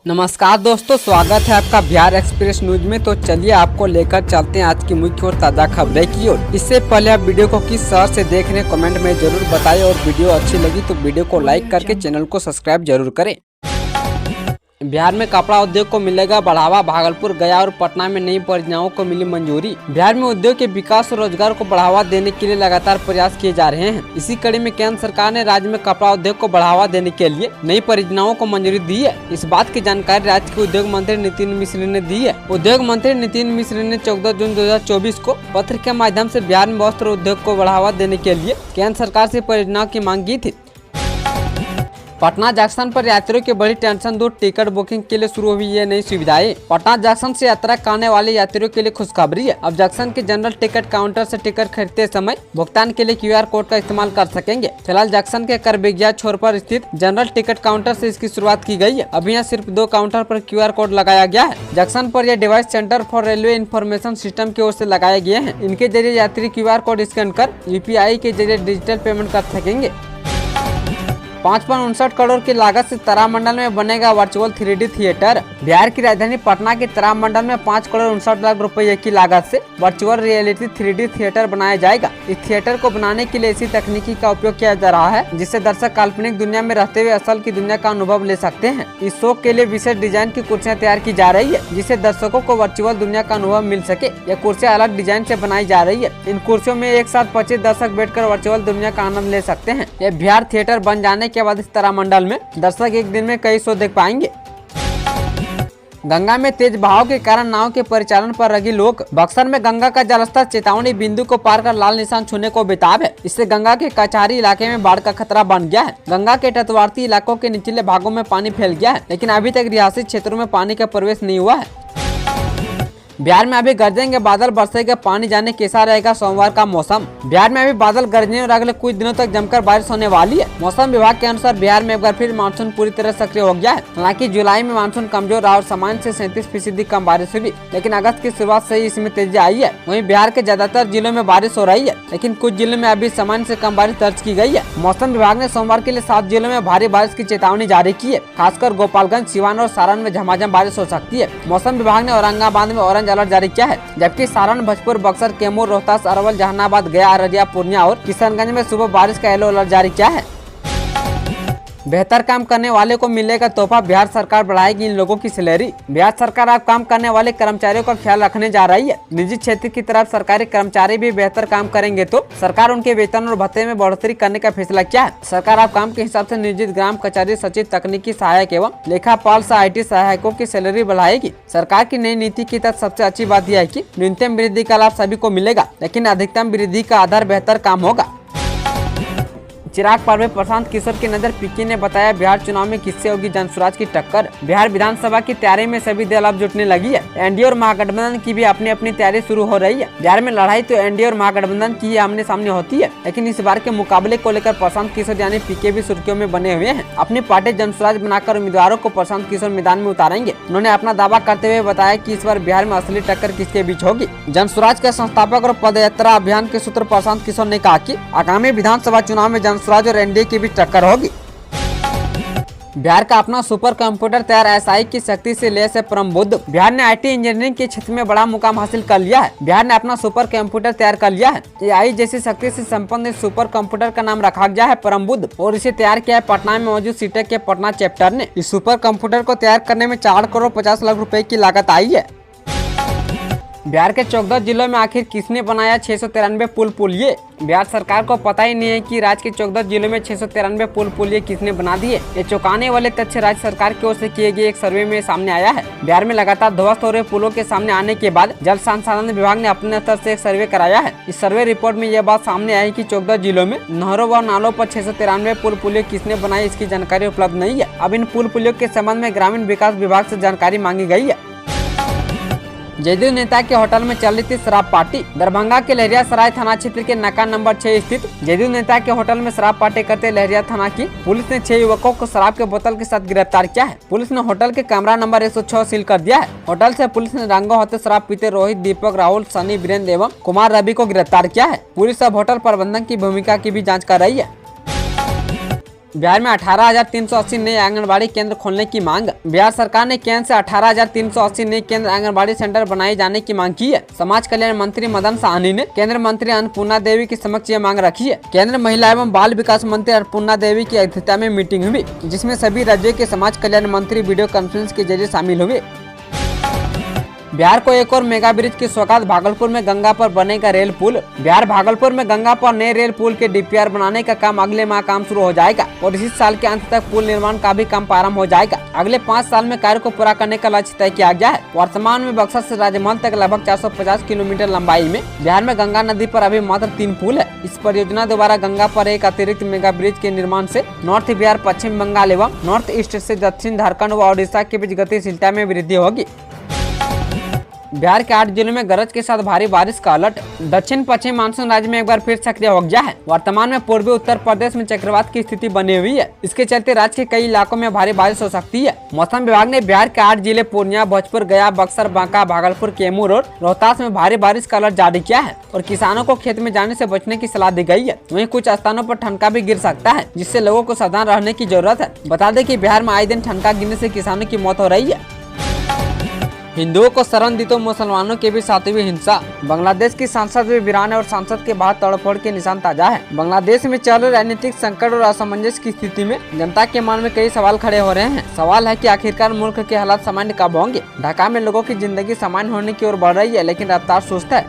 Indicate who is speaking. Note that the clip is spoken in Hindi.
Speaker 1: नमस्कार दोस्तों, स्वागत है आपका बिहार एक्सप्रेस न्यूज में। तो चलिए आपको लेकर चलते हैं आज की मुख्य और ताज़ा खबरें की ओर। इससे पहले आप वीडियो को किस शहर से देख रहे हैं कमेंट में जरूर बताएं और वीडियो अच्छी लगी तो वीडियो को लाइक करके चैनल को सब्सक्राइब जरूर करें। बिहार में कपड़ा उद्योग को मिलेगा बढ़ावा। भागलपुर, गया और पटना में नई परियोजनाओं को मिली मंजूरी। बिहार में उद्योग के विकास और रोजगार को बढ़ावा देने के लिए लगातार प्रयास किए जा रहे हैं। इसी कड़ी में केंद्र सरकार ने राज्य में कपड़ा उद्योग को बढ़ावा देने के लिए नई परियोजनाओं को मंजूरी दी है। इस बात की जानकारी राज्य के उद्योग मंत्री नितिन मिश्र ने दी है। उद्योग मंत्री नितिन मिश्र ने 14 जून 2024 को पत्र के माध्यम से बिहार में वस्त्र उद्योग को बढ़ावा देने के लिए केंद्र सरकार से परियोजनाओं की मांग की थी। पटना जंक्शन पर यात्रियों की बड़ी टेंशन दूर, टिकट बुकिंग के लिए शुरू हुई ये नई सुविधाएं। पटना जंक्शन से यात्रा करने वाले यात्रियों के लिए खुशखबरी है। अब जंक्शन के जनरल टिकट काउंटर से टिकट खरीदते समय भुगतान के लिए QR कोड का इस्तेमाल कर सकेंगे। फिलहाल जंक्शन के करबिगिया छोर पर स्थित जनरल टिकट काउंटर से इसकी शुरुआत की गई है। अभी यहाँ सिर्फ 2 काउंटर पर QR कोड लगाया गया है। जंक्शन पर यह device centre for railway information system की ओर से लगाए गए हैं। इनके जरिए यात्री QR कोड स्कैन कर UPI के जरिए डिजिटल पेमेंट कर सकेंगे। 5.59 करोड़ की लागत से तारामंडल में बनेगा वर्चुअल 3D थिएटर। बिहार की राजधानी पटना के तारामंडल में 5 करोड़ 59 लाख रुपए की लागत से वर्चुअल रियलिटी 3D थिएटर बनाया जाएगा। इस थिएटर को बनाने के लिए इसी तकनीकी का उपयोग किया जा रहा है, जिससे दर्शक काल्पनिक दुनिया में रहते हुए असल की दुनिया का अनुभव ले सकते हैं। इस शो के लिए विशेष डिजाइन की कुर्सियां तैयार की जा रही है, जिससे दर्शकों को वर्चुअल दुनिया का अनुभव मिल सके। यह कुर्सियां अलग डिजाइन से बनाई जा रही है। इन कुर्सियों में एक साथ 25 दर्शक बैठकर वर्चुअल दुनिया का आनंद ले सकते हैं। यह बिहार थिएटर बन जाने के बाद इस तारामंडल में दर्शक एक दिन में कई शो देख पाएंगे। गंगा में तेज बहाव के कारण नाव के परिचालन पर लगी रोक। बक्सर में गंगा का जलस्तर चेतावनी बिंदु को पार कर लाल निशान छूने को बेताब है। इससे गंगा के कचहरी इलाके में बाढ़ का खतरा बन गया है। गंगा के तटवर्ती इलाकों के निचले भागों में पानी फैल गया है, लेकिन अभी तक रिहायशी क्षेत्रों में पानी का प्रवेश नहीं हुआ है। बिहार में अभी गरजेंगे बादल, बरसेगा पानी, जाने कैसा रहेगा सोमवार का मौसम। बिहार में अभी बादल गरजने और अगले कुछ दिनों तक जमकर बारिश होने वाली है। मौसम विभाग के अनुसार बिहार में एक बार फिर मानसून पूरी तरह सक्रिय हो गया है। हालांकि जुलाई में मानसून कमजोर रहा और सामान्य से 37% कम बारिश हुई, लेकिन अगस्त की शुरुआत से ही इसमें तेजी आई है। वहीं बिहार के ज्यादातर जिलों में बारिश हो रही है, लेकिन कुछ जिलों में अभी सामान्य से कम बारिश दर्ज की गई है। मौसम विभाग ने सोमवार के लिए 7 जिलों में भारी बारिश की चेतावनी जारी की है। खासकर गोपालगंज, सिवान और सारण में झमाझम बारिश हो सकती है। मौसम विभाग ने औरंगाबाद में ऑरेंज अलर्ट जारी किया है, जबकि सारण, भोजपुर, बक्सर, कैमूर, रोहतास, अरवल, जहानाबाद, गया, अररिया, पूर्णिया और किशनगंज में सुबह बारिश का येलो अलर्ट जारी किया है। बेहतर काम करने वाले को मिलेगा तोहफा, बिहार सरकार बढ़ाएगी इन लोगों की सैलरी। बिहार सरकार अब काम करने वाले कर्मचारियों का ख्याल रखने जा रही है। निजी क्षेत्र की तरफ सरकारी कर्मचारी भी बेहतर काम करेंगे तो सरकार उनके वेतन और भत्ते में बढ़ोतरी करने का फैसला किया है। सरकार अब काम के हिसाब से नियोजित ग्राम कचहरी सचिव, तकनीकी सहायक एवं लेखापाल से IT सहायकों की सैलरी बढ़ाएगी। सरकार की नई नीति के तहत सबसे अच्छी बात यह है कि न्यूनतम वृद्धि का लाभ सभी को मिलेगा, लेकिन अधिकतम वृद्धि का आधार बेहतर काम होगा। चिराग पासवान, प्रशांत किशोर की नजर पीके ने बताया बिहार चुनाव में किससे होगी जनसुराज की टक्कर। बिहार विधानसभा की तैयारी में सभी दल अब जुटने लगी है। एनडीए और महागठबंधन की भी अपनी अपनी तैयारी शुरू हो रही है। बिहार में लड़ाई तो एनडीए और महागठबंधन की आमने सामने होती है, लेकिन इस बार के मुकाबले को लेकर प्रशांत किशोर यानी पीके भी सुर्खियों में बने हुए हैं। अपनी पार्टी जनसुराज बनाकर उम्मीदवारों को प्रशांत किशोर मैदान में उतारेंगे। उन्होंने अपना दावा करते हुए बताया कि इस बार बिहार में असली टक्कर किसके बीच होगी। जनसुराज के संस्थापक और पदयात्रा अभियान के सूत्र प्रशांत किशोर ने कहा कि आगामी विधानसभा चुनाव में जनसुराज और एनडीए की टक्कर होगी। बिहार का अपना सुपर कंप्यूटर तैयार, SI की शक्ति से लैस है परम बुद्ध। बिहार ने IT इंजीनियरिंग के क्षेत्र में बड़ा मुकाम हासिल कर लिया है। बिहार ने अपना सुपर कंप्यूटर तैयार कर लिया है। AI जैसी शक्ति से संपन्न इस सुपर कंप्यूटर का नाम रखा गया है परम बुद्ध और इसे तैयार किया है पटना में मौजूद सीटेक के पटना चैप्टर ने। इस सुपर कंप्यूटर को तैयार करने में 4 करोड़ 50 लाख रुपए की लागत आई है। बिहार के 14 जिलों में आखिर किसने बनाया 693 पुल पुलिये। बिहार सरकार को पता ही नहीं है कि राज्य के 14 जिलों में 693 पुल पुलिये किसने बना दिए। ये चौंकाने वाले तथ्य राज्य सरकार की ओर से किए गए एक सर्वे में सामने आया है। बिहार में लगातार ध्वस्त हो रहे पुलों के सामने आने के बाद जल संसाधन विभाग ने अपने स्तर से एक सर्वे कराया है। इस सर्वे रिपोर्ट में यह बात सामने आई कि 14 जिलों में नहरों व नालों पर 693 पुल पुलिये किसने बनाई, इसकी जानकारी उपलब्ध नहीं है। अब इन पुल पुलियों के संबंध में ग्रामीण विकास विभाग से जानकारी मांगी गई है। जदयू नेता के होटल में चल रही थी शराब पार्टी। दरभंगा के लहरियासराय थाना क्षेत्र के नाका नंबर 6 स्थित जदयू नेता के होटल में शराब पार्टी करते लहरिया थाना की पुलिस ने 6 युवकों को शराब के बोतल के साथ गिरफ्तार किया है। पुलिस ने होटल के कमरा नंबर 106 सील कर दिया है। होटल से पुलिस ने रंगों हाथों शराब पीते रोहित, दीपक, राहुल, सनी, वीरेंद्र एवं कुमार रवि को गिरफ्तार किया है। पुलिस अब होटल प्रबंधन की भूमिका की भी जाँच कर रही है। बिहार में 18,380 नए आंगनबाड़ी केंद्र खोलने की मांग। बिहार सरकार ने केंद्र से 18,380 नए केंद्र आंगनबाड़ी सेंटर बनाए जाने की मांग की है। समाज कल्याण मंत्री मदन साहनी ने केंद्रीय मंत्री अन्नपूर्णा देवी के समक्ष ये मांग रखी है। केंद्रीय महिला एवं बाल विकास मंत्री अन्नपूर्णा देवी की अध्यक्षता में मीटिंग हुई, जिसमें सभी राज्यों के समाज कल्याण मंत्री वीडियो कॉन्फ्रेंस के जरिए शामिल हुए। बिहार को एक और मेगा ब्रिज की सौगात। भागलपुर में गंगा पर बनेगा रेल पुल। बिहार भागलपुर में गंगा पर नए रेल पुल के डीपीआर बनाने का काम अगले माह काम शुरू हो जाएगा और इसी साल के अंत तक पुल निर्माण का भी काम प्रारंभ हो जाएगा। अगले 5 साल में कार्य को पूरा करने का लक्ष्य तय किया गया है। वर्तमान में बक्सर से राजमहल तक लगभग 450 किलोमीटर लंबाई में बिहार में गंगा नदी पर अभी मात्र 3 पुल है। इस परियोजना द्वारा गंगा पर एक अतिरिक्त मेगा ब्रिज के निर्माण से नॉर्थ बिहार, पश्चिम बंगाल एवं नॉर्थ ईस्ट से दक्षिण झारखंड व ओडिशा के बीच गतिशीलता में वृद्धि होगी। बिहार के 8 जिलों में गरज के साथ भारी बारिश का अलर्ट। दक्षिण पश्चिम मानसून राज्य में एक बार फिर सक्रिय हो गया है। वर्तमान में पूर्वी उत्तर प्रदेश में चक्रवात की स्थिति बनी हुई है। इसके चलते राज्य के कई इलाकों में भारी बारिश हो सकती है। मौसम विभाग ने बिहार के 8 जिले पूर्णिया, भोजपुर, गया, बक्सर, बांका, भागलपुर, कैमूर और रोहतास में भारी बारिश का अलर्ट जारी किया है और किसानों को खेत में जाने से बचने की सलाह दी गई है। वहीं कुछ स्थानों पर ठनका भी गिर सकता है, जिससे लोगों को सावधान रहने की जरूरत है। बता दें कि बिहार में आए दिन ठनका गिरने से किसानों की मौत हो रही है। हिंदुओं को शरण दी तो मुसलमानों के भी साथ हुई हिंसा। बांग्लादेश की संसद में वीरान और संसद के बाहर तोड़फोड़ के निशान ताजा है। बांग्लादेश में चल रहे राजनीतिक संकट और असमंजस की स्थिति में जनता के मन में कई सवाल खड़े हो रहे हैं। सवाल है कि आखिरकार मुल्क के हालात सामान्य कब होंगे। ढाका में लोगों की जिंदगी सामान्य होने की ओर बढ़ रही है, लेकिन रफ्तार सुस्त है।